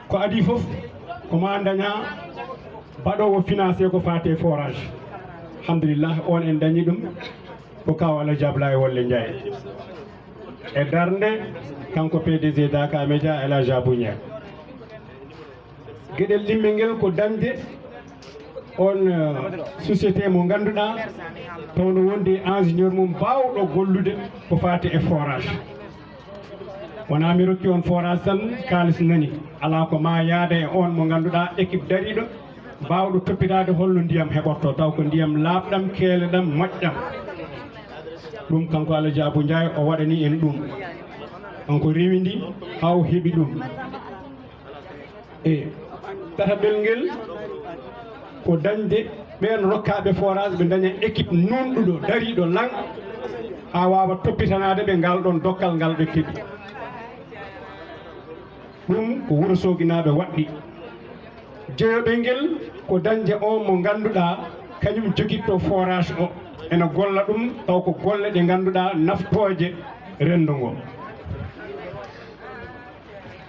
ko adi fof ko ma daña baɗowo financé ko fate forage alhamdulillah on en dañi ɗum ko kaw Allah jabla e wolle Ndiaye e darnde kanko PDG Daka Média El Hadj Abou Niang gueɗel limmel ngel ko dañde on société mo ganduɗa tawno wondi ingénieur mum bawɗo gollude ko fati e forage wona mi rokki on forage tan kalis nani ala ko ma yaada e on mo ganduɗa équipe dariɗo bawɗo toppitade holno ndiyam heɓorto taw ko ndiyam laaɓɗam keeleɗam moƴƴam ɗum kanko Allah Abou Ndiaye o waɗani en ɗum onko rewindi haw heeɓi ɗum e tataɓel ngel ko dañde ɓen rokkaɓe forage ɓe daña équipe nunɗuɗo dariɗo lang ha wawa toppitanade ɓe ngal ɗon dokkal ngal ɓe keeɓi ɗum ko Wourossogui-naɓe waɗɗi jeyoɓe ngel ko dañde on mo ganduɗa kañum joguitto forage o ene golla ɗum taw ko golle ɗe ganduɗa naftoje rendo ngo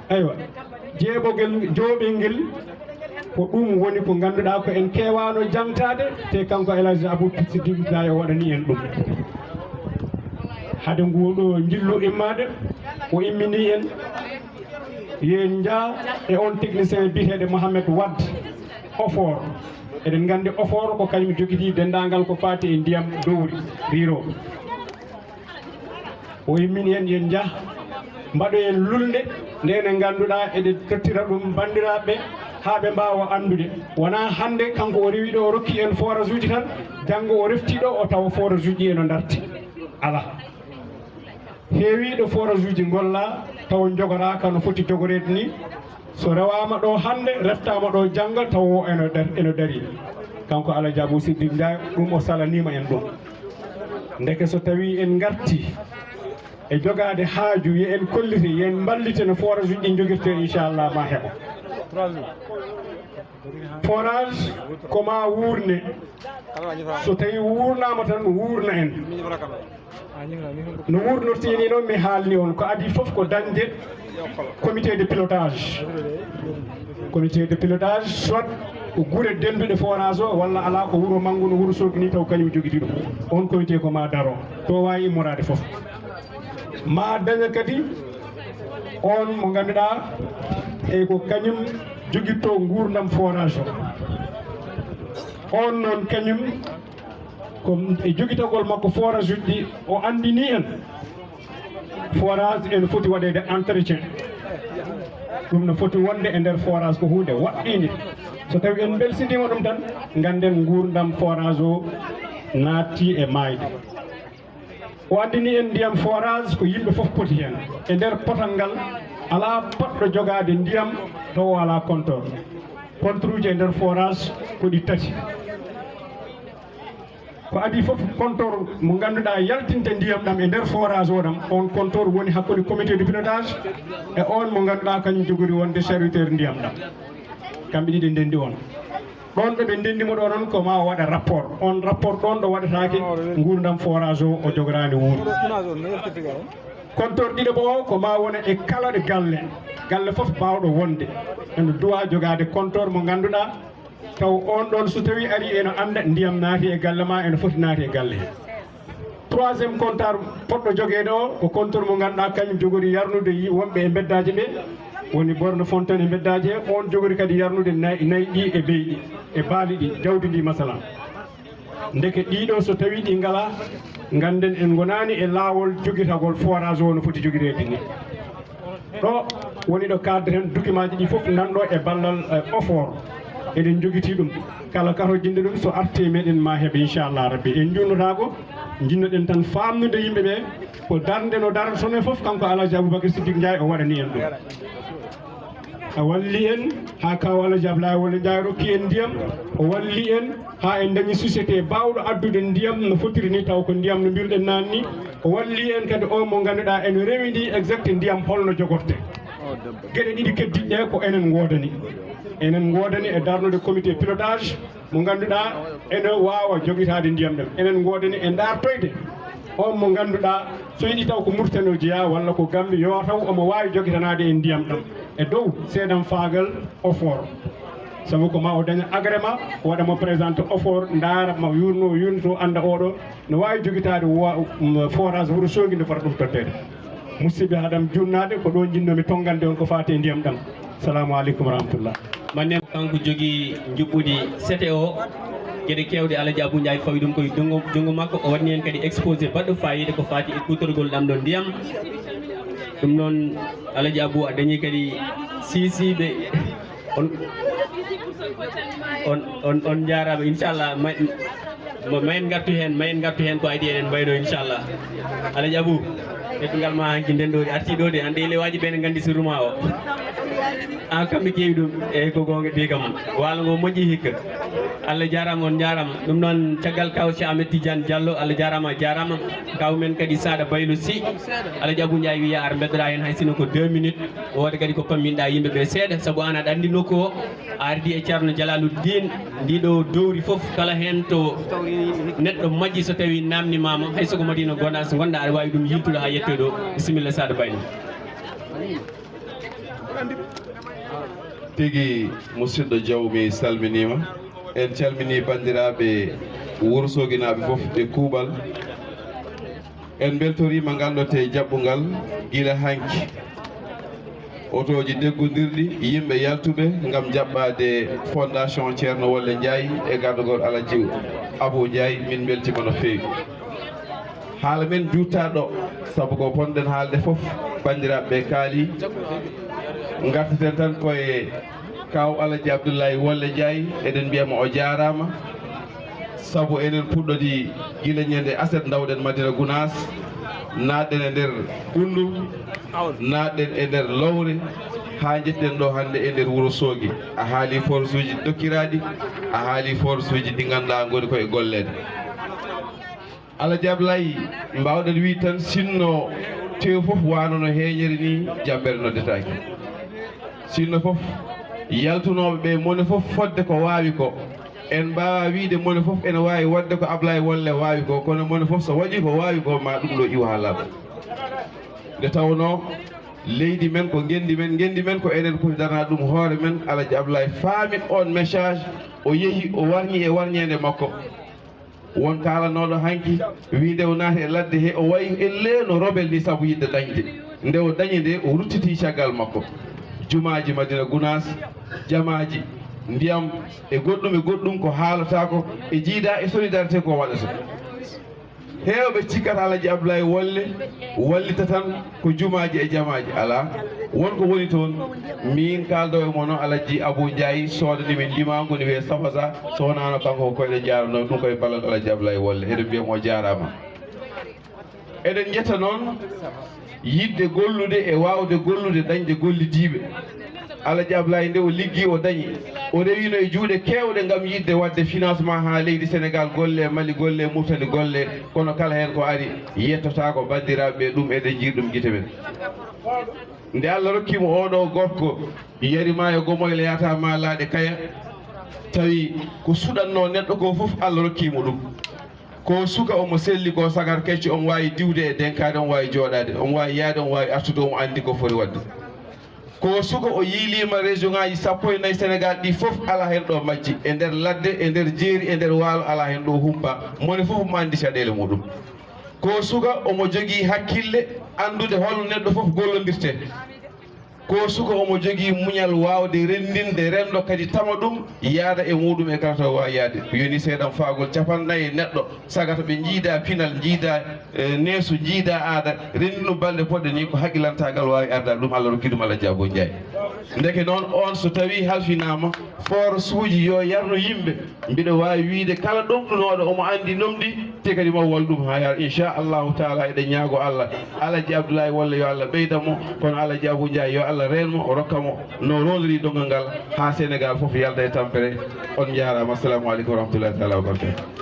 aywa jeeɓogel joɓel ngel ko ɗum woni ko ganduɗa ko en kewano jangtade te kanko El Hadj Abou Ndiaye o waɗani en ɗum hade nguɗo jillu immade o immini en yen jaa e on technicien biteɗo Mohamed Wade ofor eɗen gandi ofor ko kañum joguiti dendagal ko fati e ndiyam dowri riro o immini en yen jaa mbaɗo en lulde nde ene ganduɗa eɗen tottira ɗum bandiraɓe ha ɓe mbawa andude wona hande kanko o rewi ɗo o rokki en forage uji tan janggo o refti ɗo o tawa forage uji eno darti ala heewiɗo forage uji golla taw jogoraka no foti jogorede ni so rewama ɗo hande reftama ɗo jangga taw eno dari kanko Allah Abou Ndiaye ɗum o salanima en ɗum ndeke so tawi en garti e jogade haaju yo en kollite yen ballite no forage uji ɗi joguirte inchallah ma heɓa forage koma wuurne so tawi wurnama tan wuurna en no wurnortini noon mi haalni on ko adi foof ko dañde comité de pilotage soit ko guure denduɗe forage o walla ala ko wuuro manggu no Wourossogui ni taw kañum joguiti ɗum on comité ko ma daro to wawi immorade foof ma daña kadi on mo ganduɗa e ko kañum joguitto gurdam forage o on noon kañum ko e joguitagol makko forage uji ɗi o andini en forage ene foti waɗede entretien ɗum no foti wonde e nder forage ko hunde waɗɗinde so tawi en belsidima ɗum tan ganden gurdam forage o naatti e mayde o andini en ndiyam forage ko yimɓe foof poti hen e nder potal ngal ala poɗɗo jogade ndiyam taw ala compteur compteur uji e nder forage ko ɗi tati ko adi foof compteur mo ganduɗa yaltinta ndiyam ɗam e nder forage o ɗam on compteur woni hakkude comité de pilotage e on mo ganduɗa kañum jogori wonde serviteur ndiyam ɗam kamɓe ɗiɗi ndendi on ɗon ɗo ɓe ndendimo ɗo noon ko ma waɗa rapport on rapport ɗon ɗo waɗatake gurdam forage o jogorani wuuro compteur ɗiɗo ɓo ko ma wona e kala ɗo galle foof bawɗo wonde ene duwa jogade compteur mo ganduɗa taw on ɗon so tawi ari eno anda ndiyam naati e galle ma ene foti naati e galle he troisiéme compteur poɗɗo joguede o ko compteur mo ganduɗa kañum jogori yarnude wonɓe e beddaji ɓe woni borne fontaine e beddaji he on jogori kadi yarnude nayyi ɗi e beyɗi e baali ɗi jawdi ndi masalan ndeke ɗiɗo so tawi ɗi ngala ganden en gonani e lawol joguitagol forage o no foti joguirede ni ɗo woni ɗo cadre hen document ji ɗi foof nanɗo e ballal ofor eɗen joguiti ɗum kala kato jinɗe ɗum so arte meɗen ma heeɓe inchallah rabbi en jurnotako jinnoɗen tan famnude yimɓeɓe ko darde no darata toon e foof kanko El Hadj Aboubacry Siddique Ndiaye o waɗani en ɗum a walli en ha kaw Allah Abou Ndiaye rokki en ndiyam o walli en ha en dañi société bawɗo addude ndiyam no fotiri ni taw ko ndiyam no mbirɗen nanni o walli en kadi o mo ganduɗa ene rewidi exact ndiyam holno jogorte gueɗe ɗiɗi keddiɗɗe ko enen godani e darnude comité pilotage mo ganduɗa ene wawa joguitade ndiyam ɗam enen godani e dartoyde on mo ganduɗa so yiɗi taw ko Mauritanie o jeeya walla ko Gambie yo taw omo wawi joguitanade e ndiyam ɗam e dow seeɗan faagal offort sabu ko ma o daña agrément waɗamo présenté offort ndaara ma yurno anda oɗo no wawi jogitade forage Wuro Sogi nde fota ɗum tottede musidɓe haɗam junnade ko ɗo jinnomi tongande on ko fate ndiyam ɗam salamu aleykum wa rahmatullah mannen kanko jogui juɓɓudi sete o gueɗe kewɗe Alaji Abou Ndiaye fawi ɗum koye junggo makko o waɗni hen kadi exposé baɗɗo fayida ko fati e kutorgol ɗam ɗo ndiyam ɗum noon Alaji Abou a dañi kadi sisiɓe on jarama inchallah mayen gartu hen ko adi eɗen mbayno inchallah Alaji Abou ɓeɗɗugal ma hanki ndenɗode arti ɗo de ande elewaji ɓe ne gandi sirruma o an kamɓe keewi ɗum eyyi ko gonga ɓiga mum walo ngo moƴƴi hikka Allah jarama on jarama ɗum noon caggal kaw Cheikh Ahmed Tidiane Diallo Allah jarama kaw men kadi Sada Baylo Sy Alaji Abou Ndiaye wiya ar beddoɗa hen hay sino ko 2 minutes wooda kadi ko pamminɗa yimɓeɓe seeɗa saabu an aɗa andi nokku o a ardi e ceerno Jalaluddin ndiɗo dowri foof kala hen to neɗɗo majji so tawi namnimama hay soko madina gonɗa so gonɗa aɗa wawi ɗum yiltude ha yettoy ɗo bisimilla Sada Baylo tigi musidɗo Diaw mi salminima en calmini bandiraɓe Wuro Sogi naɓe foof e kuuɓal en beltorima gandote jaɓɓugal guila hanki otoji deggodirɗi yimɓe yaltuɓe gam jaɓɓade fondation ceerno Walle Ndiaye e gardogol Alaji Abou Ndiaye min beltima no fewi haala men juttaɗo saabu ko ponɗen haalde foof bandiraɓe kaali garteten tan koye kaw Alaji Abdoulaye Walle Ndiaye eɗen mbiyama o jarama saabu enen puɗɗodi guila ñande aset dawɗen Madina Gounass natɗen e nder Ɓundu natɗen e nder Lowre ha jetten ɗo hande e nder Wuro Sogi a haali force uji dokkiraɗi a haali force uji ɗi ganduɗa goni koye gollede Alaji Abdoulaye mbawɗen wi tan sinno tew foof wanono heeñere ni jabbere noddetaki sinno foof yaltunoɓe ɓe mone foof fodde ko wawi ko en mbawa wiide mone foof ene wawi wadde ko Ablaye Walle wawi ko kono mone foof so waɗi ko wawi ko ma ɗum ɗo iwa ha laaɓa nde tawno leydi men ko gendi men ko enen koye darna ɗum hoore men Alaji Abdoulaye faami on message o yeehi o warñi e warñede makko won kalanoɗo hanki wi nde o naati e ladde he o wayi elle no robel ni saabu yidde dañde nde o dañi nde o ruttiti caggal makko jumaji Madina Gounass jamaji ndiyam e goɗɗum ko haalata ko e jiida e solidarité ko waɗata hewɓe cikkata Alaji Abdoulaye Walle wallita tan ko jumaji e jamaji ala wonko woni toon min kaldo e mono Alaji Abou Ndiaye soodanimin limago ni wiye Safasa so wonano kanko ko koyɗe jarano ɗum koye ballal Alaji Abdoulaye Walle eɗen mbiyamo jarama eɗen jetta noon yidde gollude e wawde gollude dañde gollidiɓe Alaji Abdoulaye nde o liggi o dañi o rewino e juuɗe kewɗe gam yidde wadde financement ha leydi Sénégal golle Mali golle Mauritanie golle kono kala hen ko ari yettota ko bandiraɓe ɗum eɗen jiiɗi ɗum guite men nde Allah rokkimo oɗo gorko yarima e gomoyle yata ma laaɗe kaya tawi ko suɗanno neɗɗo ko foof Allah rokkimo ɗum ko suka omo selli ko sagar kecce omo wawi diwde e denkade omo wawi joɗade omo wawi yaade omo wawi artude omo andi ko foti wadde ko suka o yiilima région ngaji 14 Sénégal ɗi foof ala hen ɗo majji e nder ladde e nder jeeri e nder waalo ala hen ɗo humpa mone foof mo andi caɗele muɗum ko suka omo jogui hakkille andude holno neɗɗo foof gollodirte ko suka omo jogui muñal wawde rendinde rendo kadi tama ɗum yaada e muɗum e kala to wawi yaade yoni seeɗan faagol capannayyi neɗɗo sagata ɓe jiida pinal jiida neesu jiida aada rendi ɗum balɗe poɗɗe ni ko haqqilantagal wawi arda ɗum Allah rokki ɗum Alaji Abou Ndiaye ndeke noon on so tawi halfinama force uji yo yarno yimɓe mbiɗa wawi wiide kala ɗomɗunoɗo omo andi nomɗi te kadi mo wal ɗum ha yar inchallahu taala eɗen ñaago Allah Alaji Abdoulaye Walle yo Allah ɓeydamo kono Alaji Abou Ndiaye yo Allah renmo o rokkamo no rondiri dongal ngal ha Sénégal foof yalda e tampere on jarama assalamu aleykum wa rahmatullahi taala wa barakatuh